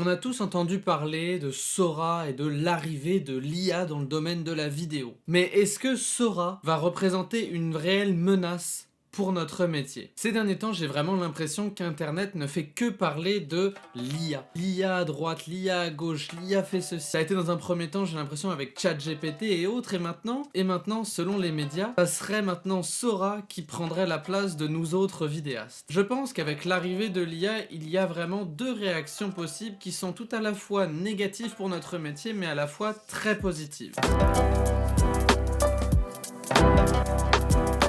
On a tous entendu parler de Sora et de l'arrivée de l'IA dans le domaine de la vidéo. Mais est-ce que Sora va représenter une réelle menace pour notre métier? Ces derniers temps, j'ai vraiment l'impression qu'Internet ne fait que parler de l'IA. L'IA à droite, l'IA à gauche, l'IA fait ceci. Ça a été dans un premier temps, j'ai l'impression, avec ChatGPT et autres, et maintenant, selon les médias, ça serait maintenant Sora qui prendrait la place de nous autres vidéastes. Je pense qu'avec l'arrivée de l'IA, il y a vraiment deux réactions possibles qui sont tout à la fois négatives pour notre métier, mais à la fois très positives.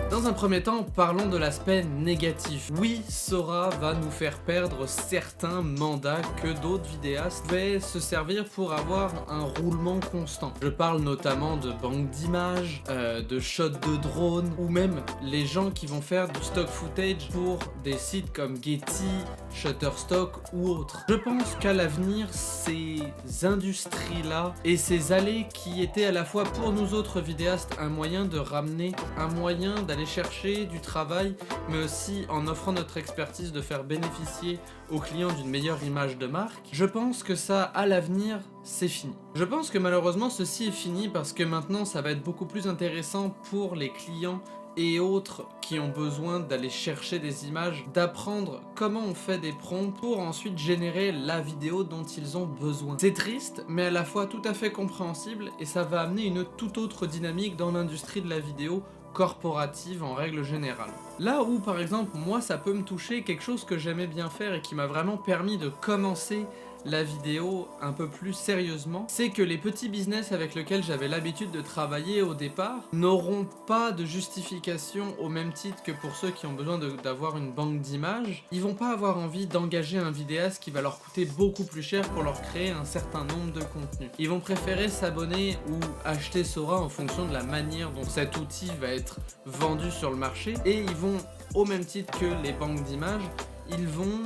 Dans un premier temps, parlons de l'aspect négatif. Oui, Sora va nous faire perdre certains mandats que d'autres vidéastes pouvaient se servir pour avoir un roulement constant. Je parle notamment de banques d'images, de shots de drone, ou même les gens qui vont faire du stock footage pour des sites comme Getty, Shutterstock ou autres. Je pense qu'à l'avenir, ces industries-là et ces allées qui étaient à la fois pour nous autres vidéastes un moyen de ramener, un moyen d'aller chercher du travail, mais aussi en offrant notre expertise de faire bénéficier aux clients d'une meilleure image de marque, je pense que ça, à l'avenir, c'est fini. Je pense que malheureusement ceci est fini parce que maintenant ça va être beaucoup plus intéressant pour les clients et autres qui ont besoin d'aller chercher des images, d'apprendre comment on fait des prompts pour ensuite générer la vidéo dont ils ont besoin. C'est triste, mais à la fois tout à fait compréhensible et ça va amener une toute autre dynamique dans l'industrie de la vidéo corporative en règle générale. Là où par exemple moi ça peut me toucher, quelque chose que j'aimais bien faire et qui m'a vraiment permis de commencer la vidéo un peu plus sérieusement, c'est que les petits business avec lesquels j'avais l'habitude de travailler au départ n'auront pas de justification au même titre que pour ceux qui ont besoin d'avoir une banque d'images. Ils vont pas avoir envie d'engager un vidéaste qui va leur coûter beaucoup plus cher pour leur créer un certain nombre de contenus. Ils vont préférer s'abonner ou acheter Sora en fonction de la manière dont cet outil va être vendu sur le marché, et ils vont, au même titre que les banques d'images, ils vont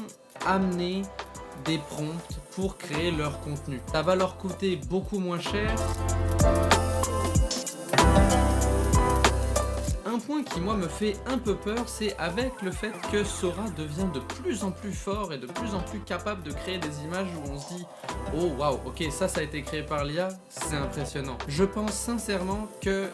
amener des prompts pour créer leur contenu. Ça va leur coûter beaucoup moins cher. Un point qui moi me fait un peu peur, c'est avec le fait que Sora devient de plus en plus fort et de plus en plus capable de créer des images où on se dit oh waouh, ok, ça a été créé par l'IA, c'est impressionnant. Je pense sincèrement que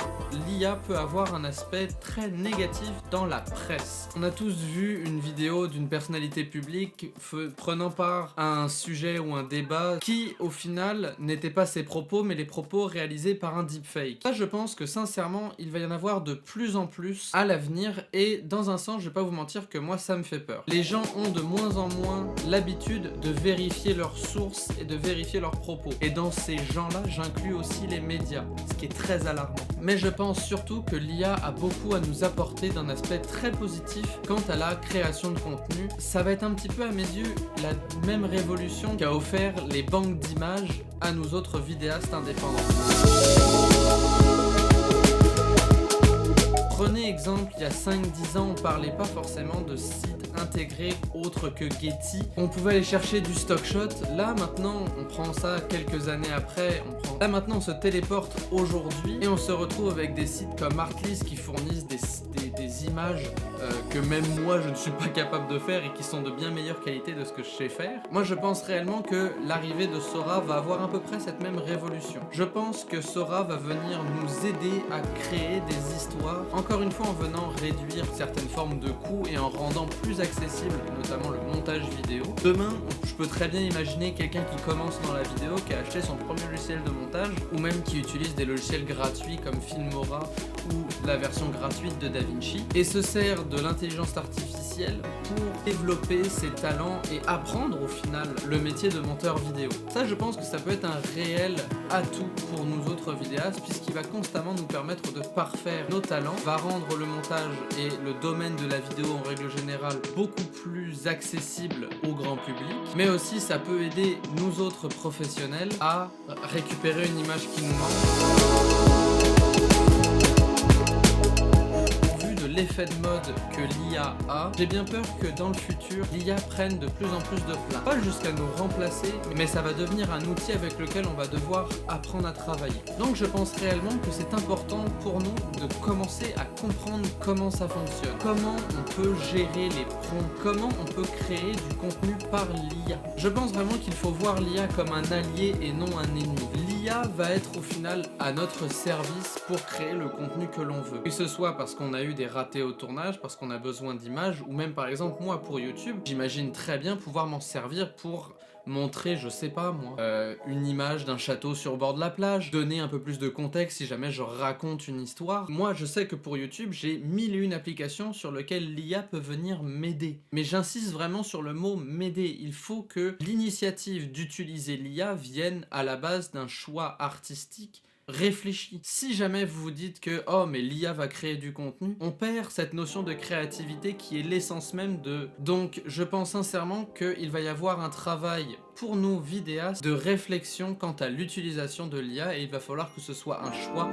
l'IA peut avoir un aspect très négatif dans la presse. On a tous vu une vidéo d'une personnalité publique prenant part à un sujet ou un débat qui au final n'était pas ses propos mais les propos réalisés par un deepfake. Ça, je pense que sincèrement il va y en avoir de plus en plus à l'avenir, et dans un sens je vais pas vous mentir que moi ça me fait peur. Les gens ont de moins en moins l'habitude de vérifier leurs sources et de vérifier leurs propos, et dans ces gens-là j'inclus aussi les médias, ce qui est très alarmant. Mais je pense surtout que l'IA a beaucoup à nous apporter d'un aspect très positif quant à la création de contenu. Ça va être un petit peu à mes yeux la même révolution qu'a offert les banques d'images à nous autres vidéastes indépendants. Prenez exemple, il y a 5-10 ans, on parlait pas forcément de sites intégrés autres que Getty. On pouvait aller chercher du stock shot. Là maintenant, on prend ça quelques années après. Là maintenant, on se téléporte aujourd'hui et on se retrouve avec des sites comme Artlist qui fournissent des images que même moi je ne suis pas capable de faire et qui sont de bien meilleure qualité de ce que je sais faire. Moi je pense réellement que l'arrivée de Sora va avoir à peu près cette même révolution. Je pense que Sora va venir nous aider à créer des histoires, encore une fois en venant réduire certaines formes de coûts et en rendant plus accessible notamment le montage vidéo. Demain, je peux très bien imaginer quelqu'un qui commence dans la vidéo, qui a acheté son premier logiciel de montage, ou même qui utilise des logiciels gratuits comme Filmora ou la version gratuite de DaVinci, et se sert de l'intelligence artificielle pour développer ses talents et apprendre au final le métier de monteur vidéo. Ça, je pense que ça peut être un réel atout pour nous autres vidéastes, puisqu'il va constamment nous permettre de parfaire nos talents, va rendre le montage et le domaine de la vidéo en règle générale beaucoup plus accessible au grand public, mais aussi ça peut aider nous autres professionnels à récupérer une image qui nous manque. l'effet de mode que l'IA a, j'ai bien peur que dans le futur, l'IA prenne de plus en plus de place. Pas jusqu'à nous remplacer, mais ça va devenir un outil avec lequel on va devoir apprendre à travailler. Donc je pense réellement que c'est important pour nous de commencer à comprendre comment ça fonctionne, comment on peut gérer les prompts, comment on peut créer du contenu par l'IA. Je pense vraiment qu'il faut voir l'IA comme un allié et non un ennemi. L'IA va être au final à notre service pour créer le contenu que l'on veut. Que ce soit parce qu'on a eu des ratés au tournage, parce qu'on a besoin d'images, ou même par exemple moi pour YouTube, j'imagine très bien pouvoir m'en servir pour montrer, je sais pas moi, une image d'un château sur le bord de la plage, donner un peu plus de contexte si jamais je raconte une histoire. Moi je sais que pour YouTube j'ai 1001 applications sur lesquelles l'IA peut venir m'aider. Mais j'insiste vraiment sur le mot m'aider. Il faut que l'initiative d'utiliser l'IA vienne à la base d'un choix artistique réfléchi. Si jamais vous vous dites que oh mais l'IA va créer du contenu, on perd cette notion de créativité qui est l'essence même de... Donc je pense sincèrement qu'il va y avoir un travail pour nous vidéastes de réflexion quant à l'utilisation de l'IA et il va falloir que ce soit un choix.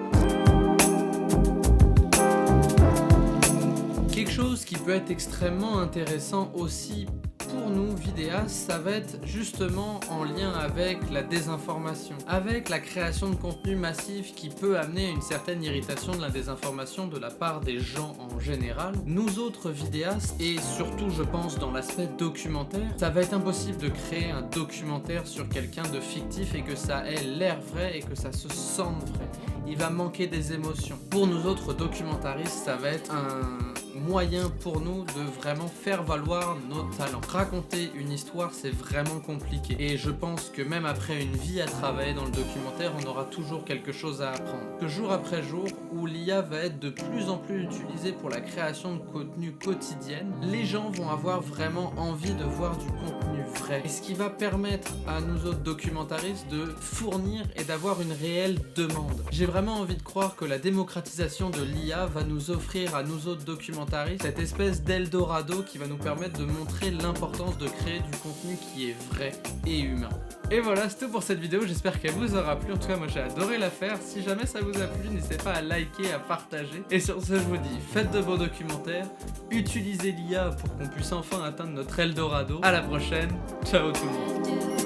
Quelque chose qui peut être extrêmement intéressant aussi pour nous vidéastes, ça va être justement en lien avec la désinformation, avec la création de contenu massif qui peut amener une certaine irritation de la désinformation de la part des gens en général. Nous autres vidéastes, et surtout je pense dans l'aspect documentaire, ça va être impossible de créer un documentaire sur quelqu'un de fictif et que ça ait l'air vrai et que ça se sente vrai. Il va manquer des émotions. Pour nous autres documentaristes, ça va être un moyen pour nous de vraiment faire valoir nos talents. Raconter une histoire, c'est vraiment compliqué. Et je pense que même après une vie à travailler dans le documentaire, on aura toujours quelque chose à apprendre. Que jour après jour, où l'IA va être de plus en plus utilisée pour la création de contenu quotidienne, les gens vont avoir vraiment envie de voir du contenu vrai. Et ce qui va permettre à nous autres documentaristes de fournir et d'avoir une réelle demande. J'ai vraiment envie de croire que la démocratisation de l'IA va nous offrir à nous autres documentaristes cette espèce d'Eldorado qui va nous permettre de montrer l'importance de créer du contenu qui est vrai et humain. Et voilà, c'est tout pour cette vidéo, j'espère qu'elle vous aura plu. En tout cas, moi j'ai adoré la faire. Si jamais ça vous a plu, n'hésitez pas à liker, à partager. Et sur ce, je vous dis, faites de beaux documentaires, utilisez l'IA pour qu'on puisse enfin atteindre notre Eldorado. À la prochaine, ciao tout le monde.